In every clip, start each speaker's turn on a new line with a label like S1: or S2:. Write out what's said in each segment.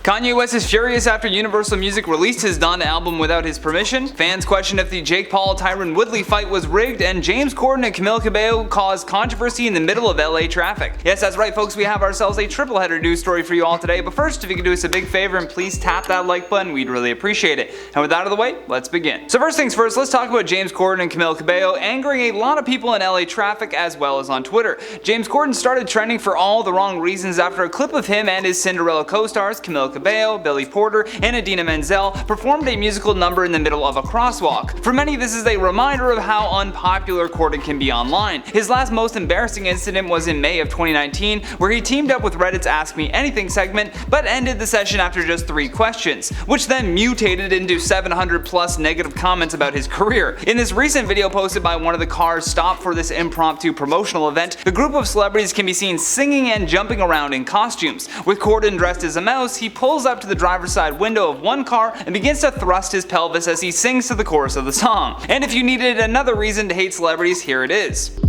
S1: Kanye West is furious after Universal Music released his Donda album without his permission. Fans question if the Jake Paul-Tyron Woodley fight was rigged, and James Corden and Camila Cabello caused controversy in the middle of LA traffic. Yes, that's right folks, we have ourselves a triple header news story for you all today, but first, if you could do us a big favor and please tap that like button, we'd really appreciate it. And with that out of the way, let's begin. So first things first, let's talk about James Corden and Camila Cabello angering a lot of people in LA traffic as well as on Twitter. James Corden started trending for all the wrong reasons after a clip of him and his Cinderella co-stars Camila Cabello, Billy Porter, and Idina Menzel performed a musical number in the middle of a crosswalk. For many, this is a reminder of how unpopular Corden can be online. His last most embarrassing incident was in May of 2019, where he teamed up with Reddit's Ask Me Anything segment, but ended the session after just 3 questions, which then mutated into 700 plus negative comments about his career. In this recent video posted by one of the cars stopped for this impromptu promotional event, the group of celebrities can be seen singing and jumping around in costumes. With Corden dressed as a mouse, he pulls up to the driver's side window of one car and begins to thrust his pelvis as he sings to the chorus of the song. And if you needed another reason to hate celebrities, here it is.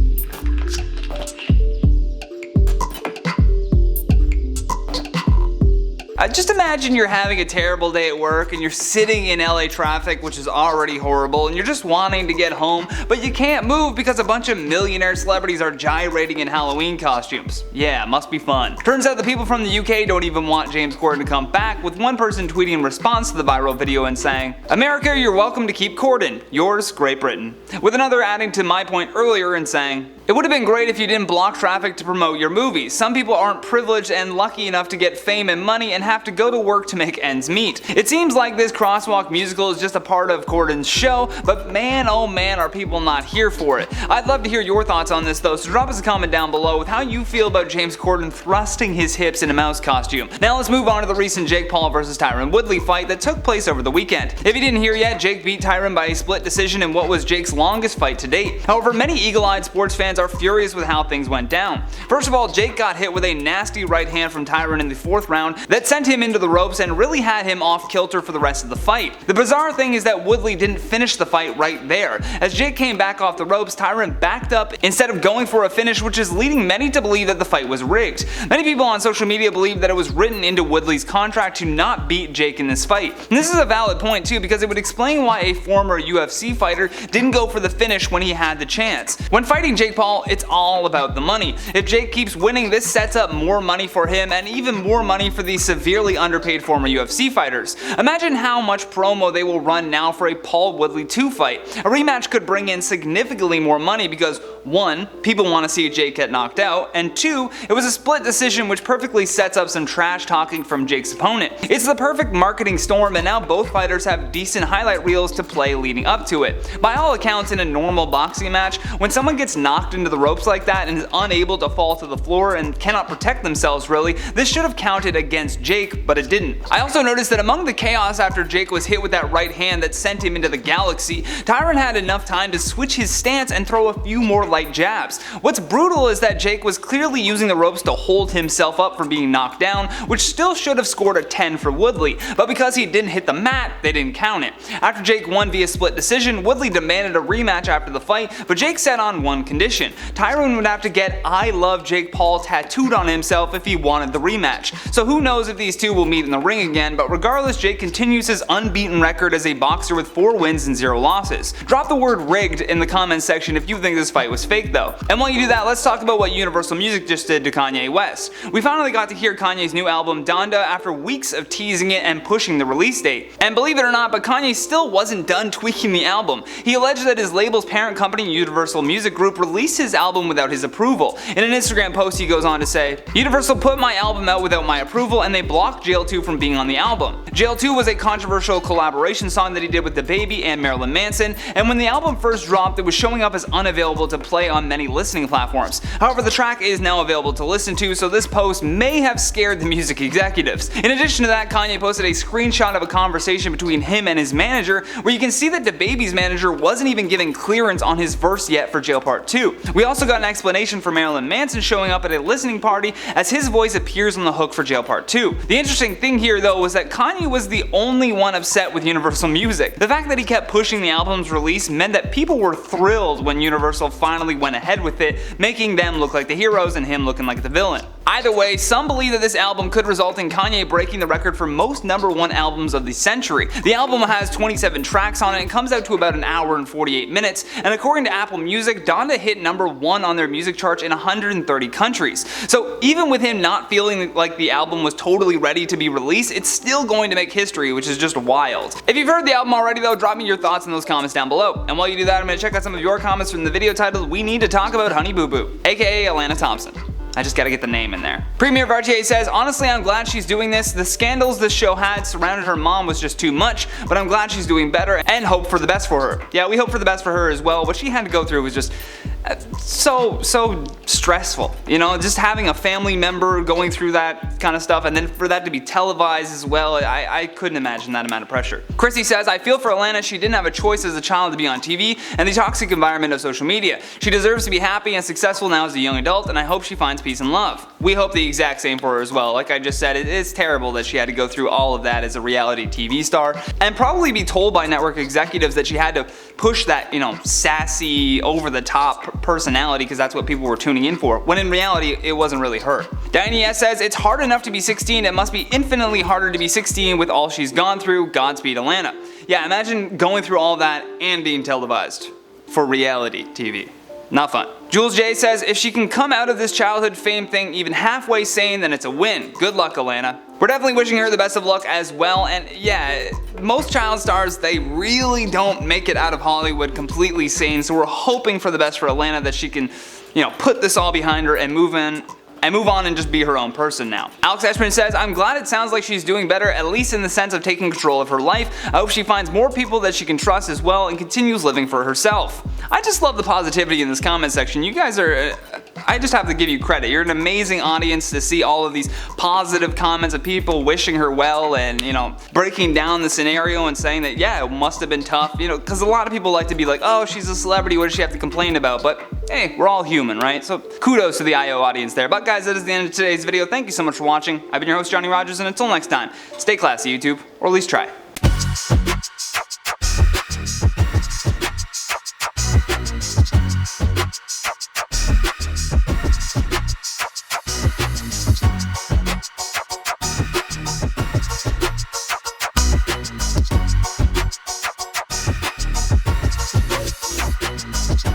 S1: Just imagine you're having a terrible day at work and you're sitting in LA traffic, which is already horrible, and you're just wanting to get home, but you can't move because a bunch of millionaire celebrities are gyrating in Halloween costumes. Yeah, must be fun. Turns out the people from the UK don't even want James Corden to come back, with one person tweeting in response to the viral video and saying, "America, you're welcome to keep Corden. Yours, Great Britain." With another adding to my point earlier and saying, "It would have been great if you didn't block traffic to promote your movies. Some people aren't privileged and lucky enough to get fame and money and have to go to work to make ends meet." It seems like this crosswalk musical is just a part of Corden's show, but man oh man are people not here for it. I'd love to hear your thoughts on this though, so drop us a comment down below with how you feel about James Corden thrusting his hips in a mouse costume. Now let's move on to the recent Jake Paul vs Tyron Woodley fight that took place over the weekend. If you didn't hear yet, Jake beat Tyron by a split decision in what was Jake's longest fight to date. However, many eagle-eyed sports fans are furious with how things went down. First of all, Jake got hit with a nasty right hand from Tyron in the 4th round that sent him into the ropes and really had him off kilter for the rest of the fight. The bizarre thing is that Woodley didn't finish the fight right there. As Jake came back off the ropes, Tyron backed up instead of going for a finish, which is leading many to believe that the fight was rigged. Many people on social media believe that it was written into Woodley's contract to not beat Jake in this fight. And this is a valid point too, because it would explain why a former UFC fighter didn't go for the finish when he had the chance. When fighting Jake Paul, it's all about the money. If Jake keeps winning, this sets up more money for him and even more money for the severely underpaid former UFC fighters. Imagine how much promo they will run now for a Paul Woodley 2 fight. A rematch could bring in significantly more money because 1. People want to see Jake get knocked out, and 2. It was a split decision, which perfectly sets up some trash talking from Jake's opponent. It's the perfect marketing storm, and now both fighters have decent highlight reels to play leading up to it. By all accounts, in a normal boxing match, when someone gets knocked into the ropes like that and is unable to fall to the floor and cannot protect themselves really, this should have counted against Jake, but it didn't. I also noticed that among the chaos after Jake was hit with that right hand that sent him into the galaxy, Tyron had enough time to switch his stance and throw a few more light jabs. What's brutal is that Jake was clearly using the ropes to hold himself up from being knocked down, which still should have scored a 10 for Woodley, but because he didn't hit the mat, they didn't count it. After Jake won via split decision, Woodley demanded a rematch after the fight, but Jake set on one condition: Tyron would have to get "I love Jake Paul" tattooed on himself if he wanted the rematch. So who knows if these two will meet in the ring again, but regardless, Jake continues his unbeaten record as a boxer with 4 wins and 0 losses. Drop the word rigged in the comments section if you think this fight was fake though. And while you do that, let's talk about what Universal Music just did to Kanye West. We finally got to hear Kanye's new album Donda after weeks of teasing it and pushing the release date. And believe it or not, but Kanye still wasn't done tweaking the album. He alleged that his label's parent company, Universal Music Group, released his album without his approval. In an Instagram post, he goes on to say, "Universal put my album out without my approval and they blocked Jail 2 from being on the album. Jail 2 was a controversial collaboration song that he did with DaBaby and Marilyn Manson, and when the album first dropped, it was showing up as unavailable to play on many listening platforms. However, the track is now available to listen to, so this post may have scared the music executives." In addition to that, Kanye posted a screenshot of a conversation between him and his manager, where you can see that DaBaby's manager wasn't even giving clearance on his verse yet for Jail Part 2. We also got an explanation for Marilyn Manson showing up at a listening party as his voice appears on the hook for Jail Part 2. The interesting thing here though was that Kanye was the only one upset with Universal Music. The fact that he kept pushing the album's release meant that people were thrilled when Universal finally went ahead with it, making them look like the heroes and him looking like the villain. Either way, some believe that this album could result in Kanye breaking the record for most #1 albums of the century. The album has 27 tracks on it and comes out to about an hour and 48 minutes, and according to Apple Music, Donda hit #1 on their music charts in 130 countries. So even with him not feeling like the album was totally ready to be released, it's still going to make history, which is just wild. If you've heard the album already though, drop me your thoughts in those comments down below. And while you do that, I'm going to check out some of your comments from the video titled "We Need to Talk About Honey Boo Boo," aka Alana Thompson. I just gotta get the name in there. Premier Vartier says, honestly, I'm glad she's doing this. The scandals this show had surrounded her mom was just too much, but I'm glad she's doing better and hope for the best for her. Yeah, we hope for the best for her as well. What she had to go through was just so stressful. You know, just having a family member going through that kind of stuff, and then for that to be televised as well, I couldn't imagine that amount of pressure. Chrissy says, I feel for Alana. She didn't have a choice as a child to be on TV and the toxic environment of social media. She deserves to be happy and successful now as a young adult, and I hope she finds peace and love. We hope the exact same for her as well. Like I just said, it is terrible that she had to go through all of that as a reality TV star, and probably be told by network executives that she had to push that, you know, sassy, over-the-top personality because that's what people were tuning in for, when in reality it wasn't really her. Diane S says, it's hard enough to be 16, it must be infinitely harder to be 16 with all she's gone through. Godspeed, Alana. Yeah, imagine going through all that and being televised for reality TV. Not fun. Jules J says, if she can come out of this childhood fame thing even halfway sane, then it's a win. Good luck, Alana. We're definitely wishing her the best of luck as well, and yeah, most child stars, they really don't make it out of Hollywood completely sane, so we're hoping for the best for Alana, that she can, you know, put this all behind her and move on and just be her own person now. Alex Ashman says, I'm glad it sounds like she's doing better, at least in the sense of taking control of her life. I hope she finds more people that she can trust as well and continues living for herself. I just love the positivity in this comment section. You guys are, I just have to give you credit. You're an amazing audience to see all of these positive comments of people wishing her well and, you know, breaking down the scenario and saying that, yeah, it must have been tough, you know, because a lot of people like to be like, oh, she's a celebrity, what does she have to complain about? But hey, we're all human, right? So kudos to the IO audience there. But guys, that is the end of today's video. Thank you so much for watching. I've been your host, Johnny Rogers, and until next time, stay classy, YouTube, or at least try.